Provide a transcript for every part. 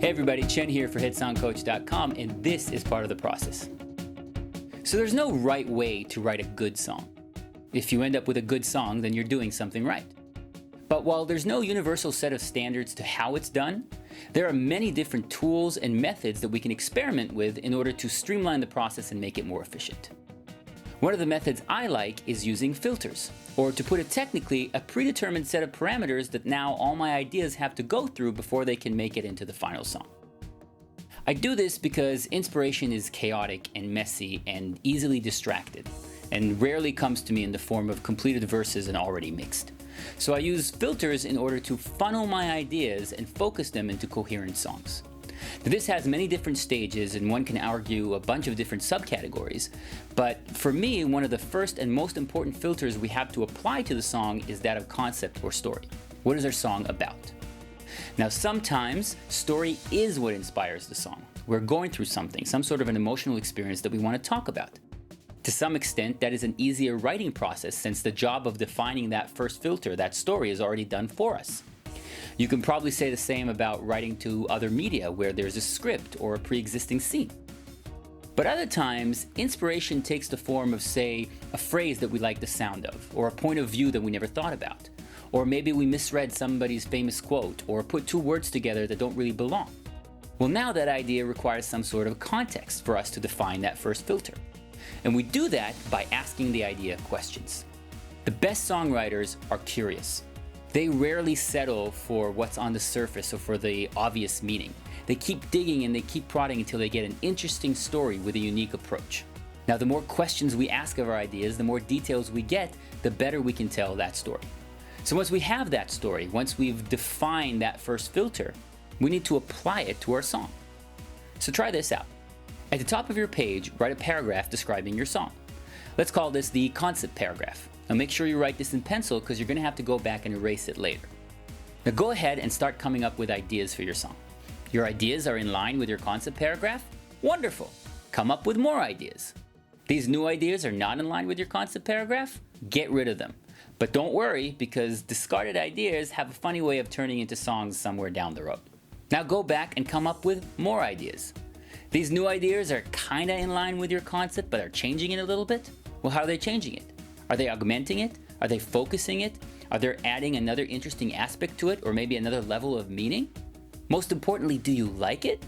Hey everybody, Chen here for HitSongCoach.com, and this is part of the process. So there's no right way to write a good song. If you end up with a good song, then you're doing something right. But while there's no universal set of standards to how it's done, there are many different tools and methods that we can experiment with in order to streamline the process and make it more efficient. One of the methods I like is using filters, or to put it technically, a predetermined set of parameters that now all my ideas have to go through before they can make it into the final song. I do this because inspiration is chaotic and messy and easily distracted, and rarely comes to me in the form of completed verses and already mixed. So I use filters in order to funnel my ideas and focus them into coherent songs. Now, this has many different stages, and one can argue a bunch of different subcategories, but for me, one of the first and most important filters we have to apply to the song is that of concept or story. What is our song about? Now, sometimes story is what inspires the song. We're going through something, some sort of an emotional experience that we want to talk about. To some extent, that is an easier writing process since the job of defining that first filter, that story, is already done for us. You can probably say the same about writing to other media where there's a script or a pre-existing scene. But other times, inspiration takes the form of, say, a phrase that we like the sound of, or a point of view that we never thought about. Or maybe we misread somebody's famous quote, or put two words together that don't really belong. Well, now that idea requires some sort of context for us to define that first filter. And we do that by asking the idea questions. The best songwriters are curious. They rarely settle for what's on the surface or for the obvious meaning. They keep digging and they keep prodding until they get an interesting story with a unique approach. Now, the more questions we ask of our ideas, the more details we get, the better we can tell that story. So once we have that story, once we've defined that first filter, we need to apply it to our song. So try this out. At the top of your page, write a paragraph describing your song. Let's call this the concept paragraph. Now make sure you write this in pencil because you're going to have to go back and erase it later. Now go ahead and start coming up with ideas for your song. Your ideas are in line with your concept paragraph? Wonderful! Come up with more ideas. These new ideas are not in line with your concept paragraph? Get rid of them. But don't worry, because discarded ideas have a funny way of turning into songs somewhere down the road. Now go back and come up with more ideas. These new ideas are kinda in line with your concept but are changing it a little bit? Well, how are they changing it? Are they augmenting it? Are they focusing it? Are they adding another interesting aspect to it, or maybe another level of meaning? Most importantly, do you like it?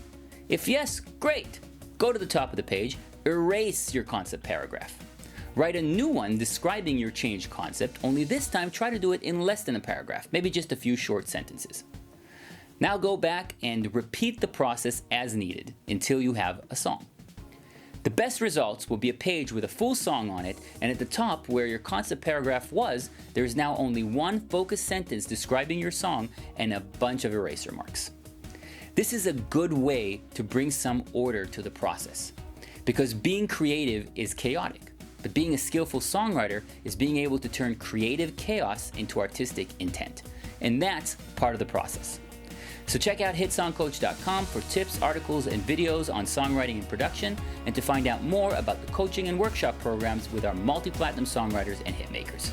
If yes, great! Go to the top of the page, erase your concept paragraph. Write a new one describing your changed concept, only this time try to do it in less than a paragraph, maybe just a few short sentences. Now go back and repeat the process as needed until you have a song. The best results will be a page with a full song on it, and at the top where your concept paragraph was, there is now only one focused sentence describing your song and a bunch of eraser marks. This is a good way to bring some order to the process, because being creative is chaotic, but being a skillful songwriter is being able to turn creative chaos into artistic intent, and that's part of the process. So check out HitSongCoach.com for tips, articles, and videos on songwriting and production, and to find out more about the coaching and workshop programs with our multi-platinum songwriters and hitmakers.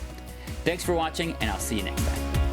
Thanks for watching, and I'll see you next time.